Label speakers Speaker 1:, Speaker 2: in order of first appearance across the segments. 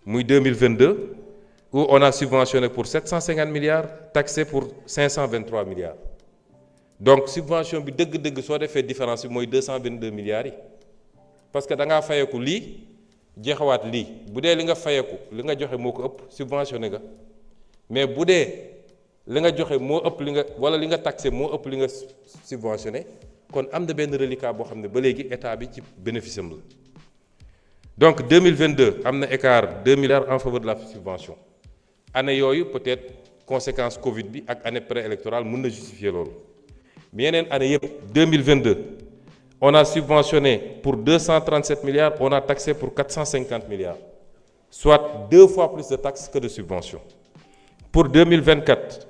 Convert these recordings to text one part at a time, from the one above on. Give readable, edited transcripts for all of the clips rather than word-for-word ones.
Speaker 1: muy 2022 où on a subventionné pour 750 milliards taxé pour 523 milliards donc subvention bi dëgg-dëgg soo defee différence bi mooy 222 milliards yi parce que da ngaa fayeku lii jeexawaat lii bu dee li nga fayeku li nga joxe moo ko ëpp subventionné nga mais bu dee li nga joxe moo ëpp li nga wala li nga taxé moo ëpp li nga subventionné kon am na benn reliquat boo xam ne ba léegi état bi ci bénéfice am la donc 2022 am na écart 2 milliards en faveur de la subvention année yooyu peut-être conséquence Covid bi ak année préélectorale mën na justifier loolu mais yeneen année yëpp 2022 on a subventionné pour 237 milliards on a taxé pour 450 milliards soit 2 fois plus de taxes que de subventions pour 2024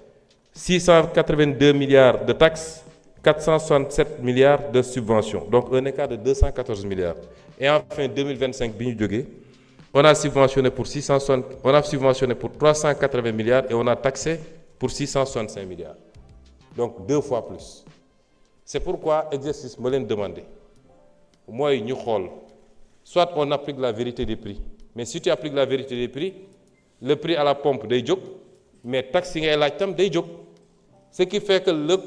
Speaker 1: 682 milliards de taxes 467 milliards de subventions donc un écart de 214 milliards et enfin 2025 bi ñu jógee on a subventionné pour 380 milliards et on a taxé pour 665 milliards donc 2 fois plus c'est pourquoi exercice ma leen demandé mooy ñu xool soit on applique la vérité des prix mais si tu appliques la vérité des prix le prix à la pompe day jóg mais taxe yi ngay laaj tam day jóg ce qui fait que le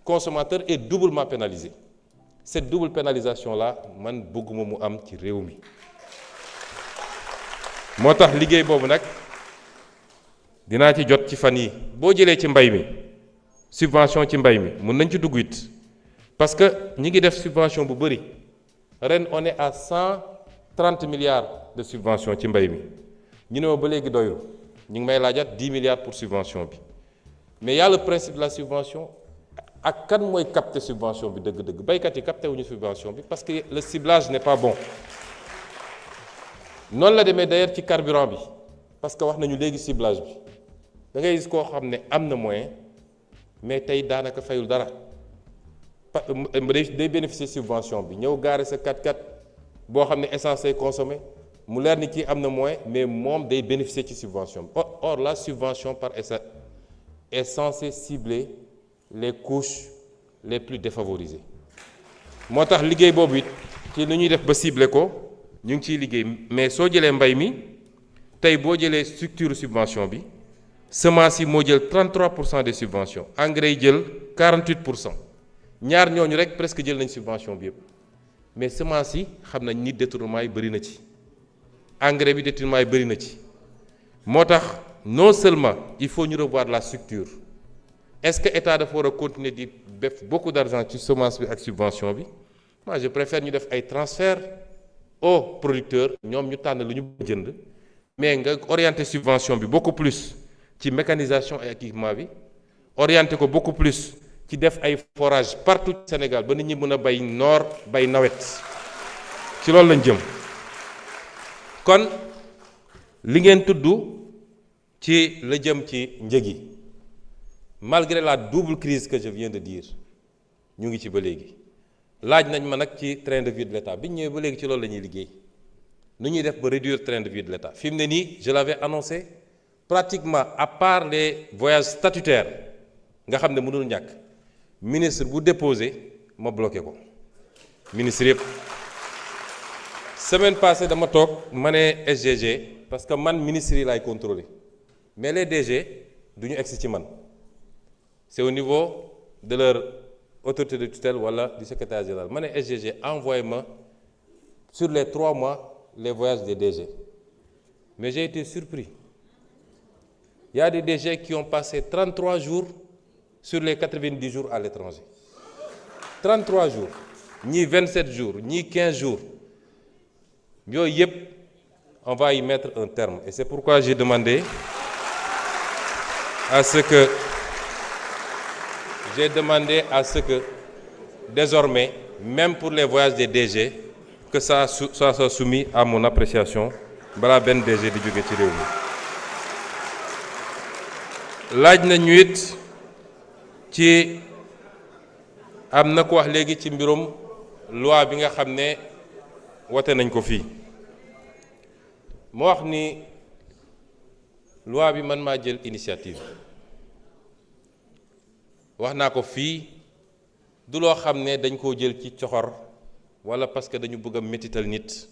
Speaker 1: consommateur est doublement pénalisé cette double pénalisation là man bëgguma mu am ci réew mi moo tax liggéey boobu nag dinaa ci jot ci fan yi boo jëlee ci mbay mi subvention ci mbay mi mun nañ ci dugg it parce que ñi ngi def subvention bu bëri ren on est à 130 milliards de subvention ci mbay mi ñu ne ma ba léegi doyul ñu ngi may laajaat 10 milliards pour subvention bi mais y a le principe de la subvention ak kan mooy capter subvention bi dëgg-dëgg baykat yi capter wuñu subvention bi parce que le ciblage n'est pas bon noonu la demee d'ailleurs ci carburant bi parce que wax nañu léegi ciblage bi da ngay gis koo xam ne am na moyen mais tey daanaka fayul dara day bénéficier subvention bi ñëw gaare sa 4x4 boo xam ne essence ay consommé mu leer ni kii am na moyen mais moom day bénéficier ci subvention bi or la subvention par essai est censée cibler les couches les plus défavorisées moo tax liggéey boobu it ci nu ñuy def ba cibler ko ñu ngi ciy liggéey mais soo jëlee mbay mi tey boo jëlee structure subvention bi semence yi moo jël 33% des subventions engrais yi jël 48% ñaar ñooñu rek presque jël nañ subvention bi yëpp mais semence yi xam nañ ni détournement yi bëri na ci engrais bi détournement yi bëri na ci moo tax non seulement il faut ñu revoir la structure est-ce que état dafa war a continuer di def beaucoup d'argent ci semence bi ak subvention bi moi je préfère ñu def ay transfert aux producteurs ñoom ñu tànn lu ñu jënd mais nga orienter subvention bi beaucoup plus ci mécanisation et équipement bi orienter ko beaucoup plus ci def ay forage partout Sénégal ba nit ñi mën a bay noor bay nawet ci loolu lañ jëm kon li ngeen tudd ci la jëm ci njëg yi malgré la double crise que je viens de dire ñu ngi ci ba léegi laaj nañ ma nag ci train de vie de l'État bi ñu ñëwee ba léegi ci loolu la ñuy liggéey nu ñuy def ba réduire train de vie de l'État fi mu ne nii je l'avais annoncé pratiquement à part les voyages statutaires nga xam ne mënul ñàkk ministre bu déposé ma bloqué ko ministre yëpp semaine passée dama toog ma ne SGG parce que man ministre yi laay contrôler mais les DG du ñu egsi ci man c'est au niveau de leur autorité de tutelle wala du secrétaire général ma ne SGG envoyé-moi sur les 3 mois les voyages des DG mais j'ai été surpris il y a des DG qui ont passé 33 jours sur les 90 jours à l'étranger 33 jours ñii 27 jours ñii 15 jours yooyu yëpp on va y mettre un terme et c'est pourquoi j'ai demandé à ce que désormais même pour les voyages des DG que ça soit soumis à mon appréciation balaa benn DG di jóge ci réew mi laaj nañu it ci am na ko wax léegi ci mbirum loi bi nga xam ne wote nañ ko fii moo wax ni loi bi man maa jël initiative wax naa ko fii du loo xam ne dañ koo jël ci coxor walla parce que dañu bëgg a métital nit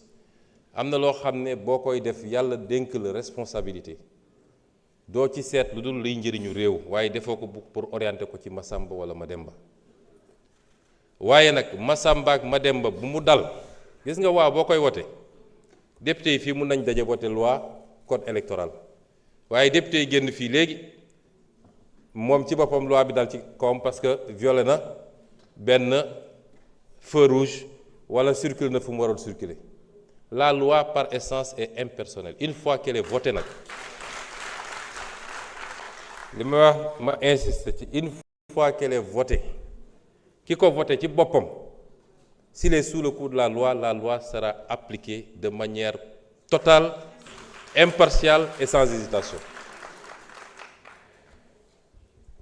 Speaker 1: am na loo xam ne boo koy def yàlla dénk la responsabilité doo ci seet lu dul luy njëriñu réew waaye defoo ko pour orienter ko ci Masamba wala Mademba waaye nag Masamba ak Mademba bu mu dal gis nga waaw boo koy wote député yi fii mun nañ daje voté loi code électoral waaye député yi génn fii léegi moom ci boppam loi bi dal ci kawam parce que violé na benn feu rouge wala circule na fu mu waroon circuler la loi par essence est impersonnelle une fois qu'elle est votée nag li ma wax ma insiste ci une fois qu'elle est votée ki ko voté ci boppam s'il est sous le coup de la loi sera appliquée de manière totale, impartiale et sans hésitation.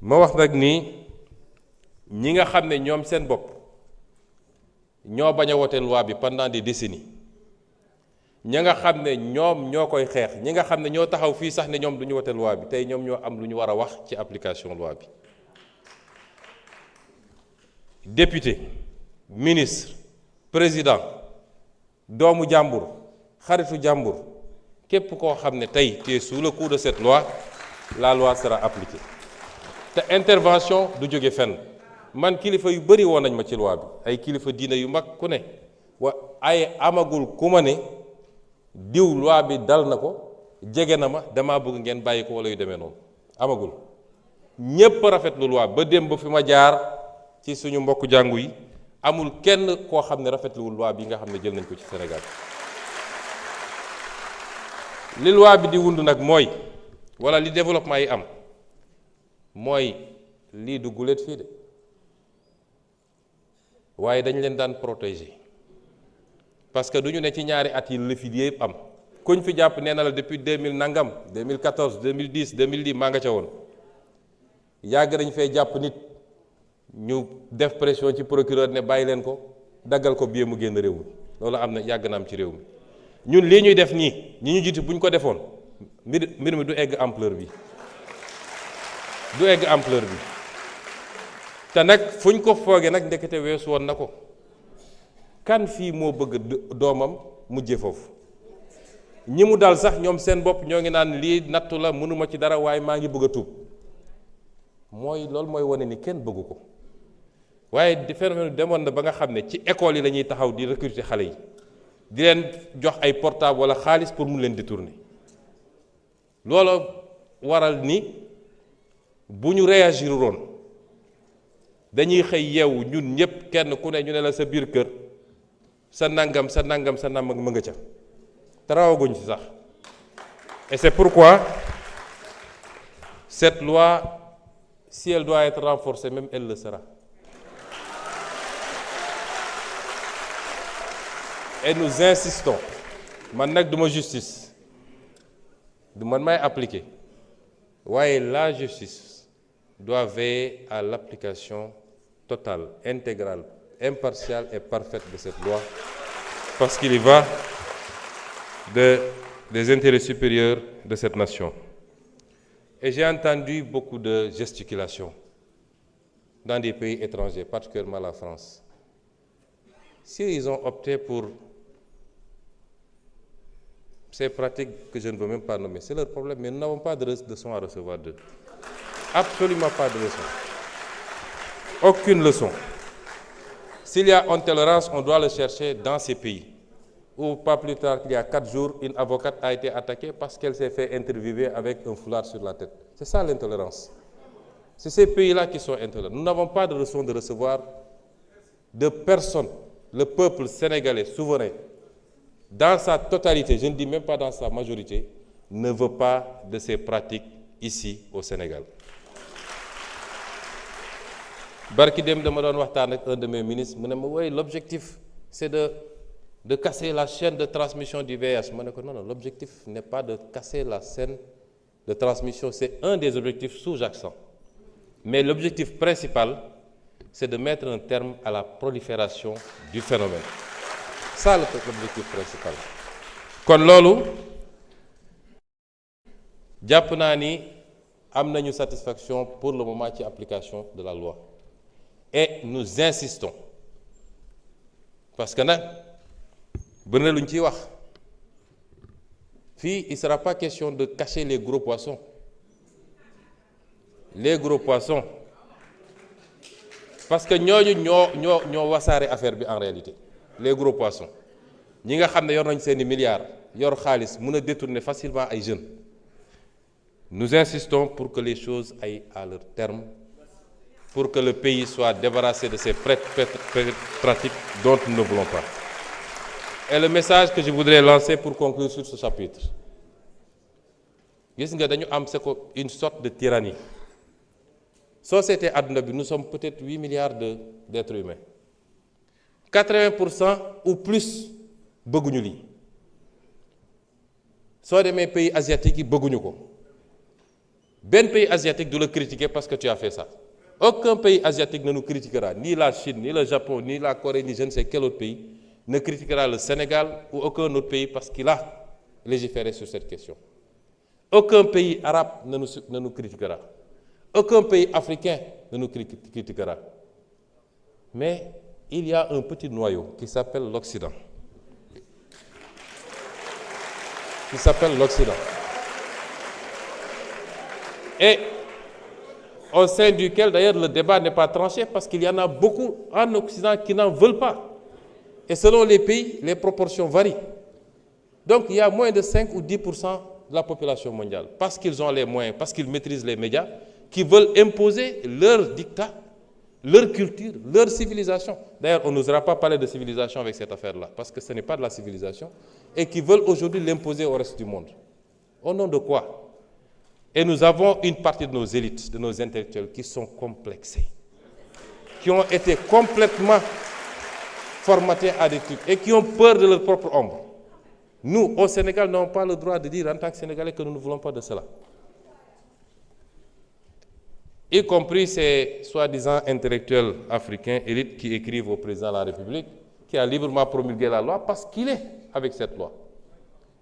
Speaker 1: ma wax nag ni ñi nga xam ne ñoom seen bopp ñoo bañ a wote loi bi pendant des décennies ñi nga xam ne ñoom ñoo koy xeex ñi nga xam ne ñoo taxaw fii sax ne ñoom du ñu wote loi bi tey ñoom ñoo am lu ñu war a wax ci application loi bi. député ministre président doomu jàmbur xaritu jàmbur képp koo xam ne tey tu es sous le coup de cette loi la loi sera appliquée te intervention du jóge fenn man kilifa yu bëri woon nañ ma ci loi bi ay kilifa diine yu mag ku ne ay amagul ku ma ne diw loi bi dal na ko jege na ma damaa bëgg ngeen bàyyi ko wala yu demee noonu amagul ñépp rafetlu loi ba démb ba fi ma jaar ci suñu mbokk jàngu yi amul kenn koo xam ne rafetluwul loi bi nga xam ne jël nañ ko ci Sénégal li loi bi di wund nag mooy wala li développement yi am mooy lii du guléet fii de waaye dañ leen daan protéger parce que du ñu ne ci ñaari at yi la fi yëpp am kuñ fi jàpp nee na la depuis 2000 nangam 2014 2010 2010 maa nga ca woon yàgg nañ fee jàpp nit ñu def pression ci procureur ne bàyyi leen ko daggal ko billet mu génn réew mi loolu am na yàgg na am ci réew mi ñun lii ñuy def nii ñi ñu jiitu bu ñu ko defoon mbir mi du egg ampleur bi te nag fu ñu ko foogee nag ndekete weesu woon na ko kan fii moo bëgg doomam mujje foofu ñi mu dal sax ñoom seen bopp ñoo ngi naan lii nattu la mënuma ci dara waaye maa ngi bëgg a tuub mooy loolu mooy wane ni kenn bëggu ko waaye di phénomène demoon na ba nga xam ne ci école yi la ñuy taxaw di recruter xale yi di leen jox ay portable wala xaalis pour mu leen détourner loolu waral ni bu ñu réagir woon dañuy xëy yeewu ñun ñëpp kenn ku ne ñu ne la sa biir kër sa nangam ma nga ca te rawaguñ ci sax et c'est pourquoi cette loi si elle doit être renforcée même elle le sera et nous insistons man nag duma justice du man may appliquer waaye la justice doit veiller à l'application totale, intégrale, impartiale et parfaite de cette loi parce qu'il y va des intérêts supérieurs de cette nation. Et j'ai entendu beaucoup de gesticulations dans des pays étrangers, particulièrement la France. S'ils ont opté pour ces pratiques que je ne veux même pas nommer, c'est leur problème, mais nous n'avons pas de leçon à recevoir d'eux. Absolument pas de leçon. Aucune leçon. S'il y a intolérance, on doit le chercher dans ces pays. Ou pas plus tard qu'il y a 4 jours, une avocate a été attaquée parce qu'elle s'est fait interviewer avec un foulard sur la tête. C'est ça l'intolérance. C'est ces pays-là qui sont intolérants. Nous n'avons pas de leçon de recevoir de personne. Le peuple sénégalais souverain, dans sa totalité, je ne dis même pas dans sa majorité, ne veut pas de ces pratiques ici au Sénégal. Barki dem dama doon waxtaan ak un de mes ministres mu ne ma oui l'objectif c'est de casser la chaîne de transmission du VIH ma ne ko non l'objectif n'est pas de casser la chaîne de transmission, c'est un des objectifs sous-jacents, mais l'objectif principal c'est de mettre un terme à la prolifération du phénomène. Ça l'objectif principal. kon loolu jàpp naa ni am nañu satisfaction pour le moment ci application de la loi et nous insistons parce que nag bëri na lu ñu ciy wax il ne sera pas question de cacher les gros poissons. Les gros poissons. Parce que ñoo wasaare affaire bi en réalité. Les gros poissons. Ñi nga xam ne yor nañ seeni milliards, yor xaalis, mën a détourner facilement ay jeunes. Nous insistons pour que les choses aillent à leur terme, pour que le pays soit débarrassé de ces pratiques dont nous ne voulons pas. Et le message que je voudrais lancer pour conclure sur ce chapitre, gis nga dañu am une sorte de tyrannie. Société àdduna bi, nous sommes peut-être 8 milliards d'êtres humains. 80% ou plus bëgguñu lii. Soo demee pays asiatiques yi bëgguñu ko. Benn pays asiatique du le critiquer parce que tu as fait ça. Aucun pays asiatique ne nous critiquera, ni la Chine, ni le Japon, ni la Corée, ni je ne sais quel autre pays ne critiquera le Sénégal ou aucun autre pays parce qu'il a légiféré sur cette question. Aucun pays arabe ne nous critiquera. Aucun pays africain ne nous critiquera. Mais il y a un petit noyau qui s'appelle l'Occident. Et au sein duquel, d'ailleurs, le débat n'est pas tranché parce qu'il y en a beaucoup en Occident qui n'en veulent pas. Et selon les pays, les proportions varient. Donc, il y a moins de 5 ou 10% de la population mondiale, parce qu'ils ont les moyens, parce qu'ils maîtrisent les médias, qui veulent imposer leur dictat, leur culture, leur civilisation. D'ailleurs, on n'osera pas parler de civilisation avec cette affaire-là, parce que ce n'est pas de la civilisation, et qui veulent aujourd'hui l'imposer au reste du monde. Au nom de quoi? Et nous avons une partie de nos élites, de nos intellectuels, qui sont complexés, qui ont été complètement formatés à des trucs, et qui ont peur de leur propre ombre. Nous, au Sénégal, n'avons pas le droit de dire en tant que Sénégalais que nous ne voulons pas de cela. Y compris ces soi-disant intellectuels africains, élites, qui écrivent au président de la République, qui a librement promulgué la loi parce qu'il est avec cette loi,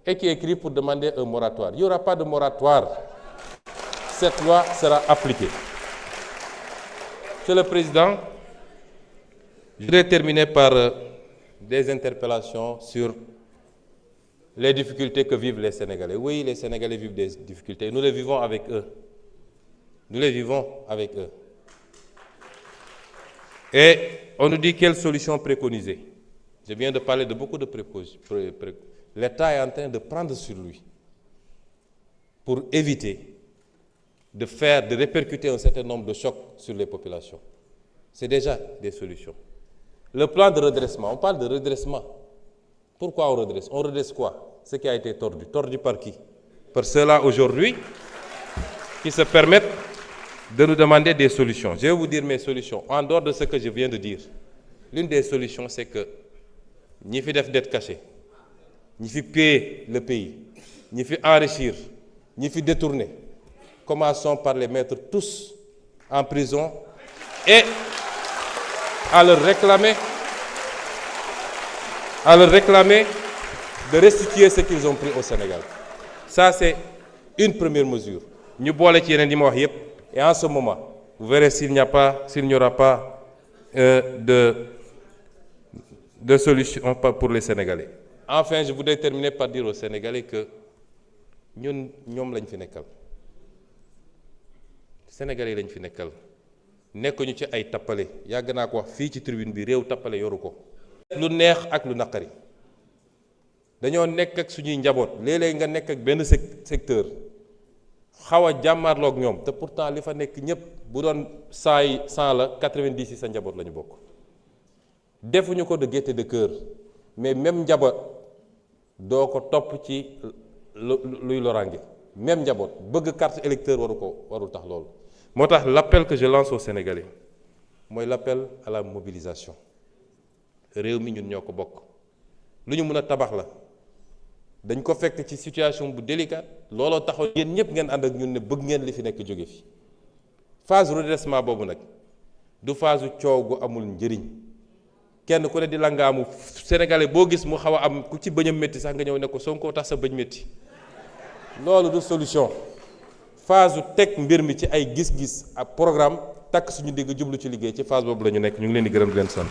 Speaker 1: et qui écrit pour demander un moratoire. Il n'y aura pas de moratoire. Cette loi sera appliquée. Monsieur le Président, je voudrais terminer par des interpellations sur les difficultés que vivent les Sénégalais. Oui, les Sénégalais vivent des difficultés. Nous les vivons avec eux. Nous les vivons avec eux. Et on nous dit quelle solution préconiser. Je viens de parler de beaucoup de précautions. L'État est en train de prendre sur lui pour éviter de répercuter un certain nombre de chocs sur les populations. C'est déjà des solutions. Le plan de redressement, on parle de redressement. Pourquoi on redresse? On redresse quoi? Ce qui a été tordu. Tordu par qui? Par ceux-là aujourd'hui qui se permettent de nous demander des solutions. Je vais vous dire mes solutions. En dehors de ce que je viens de dire, l'une des solutions, c'est que ñi fi def dette cachée, ñi fi piller le pays, ñi fi enrichir, ñi fi détourner, commençons par les mettre tous en prison et à leur réclamer de restituer ce qu'ils ont pris au Sénégal. Ça, c'est une première mesure. Ñu boole ci yeneen yi ma wax yépp. Et en ce moment, vous verrez s'il n'y aura pas de solution pour les Sénégalais. Enfin, je voudrais terminer par dire aux Sénégalais que ñoom lañ fi nekkal. Sénégalais lañ fi nekkal. Nekkuñu ci ay tappale. Yàgg naa ko wax fii ci tribune bi réew tappale yoru ko. Lu neex ak lu naqari. Dañoo nekk ak suñuy njaboot. Léeg-léeg nga nekk ak benn secteur. xaw a jàmmaarloog ñoom te pourtant li fa nekk ñëpp bu doon 100 la 90 yi sa njaboot la ñu bokk. Defuñu ko de gaieté de cœur mais même njaboot doo ko topp ci luy loraange même njaboot bëgg carte électeur warul tax loolu. moo tax l'appel que je lance aux Sénégalais mooy l'appel à la mobilisation. réew mi ñun ñoo ko bokk lu ñu mën a tabax la. dañ ko fekk ci situation bu délicate looloo taxaw yéen ñëpp ngeen ànd ak ñun ne bëgg ngeen li fi nekk jóge fi phase redressement boobu nag du phase coow gu amul njëriñ kenn ku ne di langaamu sénégalais boo gis mu xaw a am ku ci bëñam métti sax nga ñëw ne ko Sonko tax sa bëñ métti loolu du solution phase teg mbir mi ci ay gis-gis ak programme takk suñu digg jublu ci liggéey ci phase boobu la ñu nekk ñu ngi leen di gërëm di leen sant.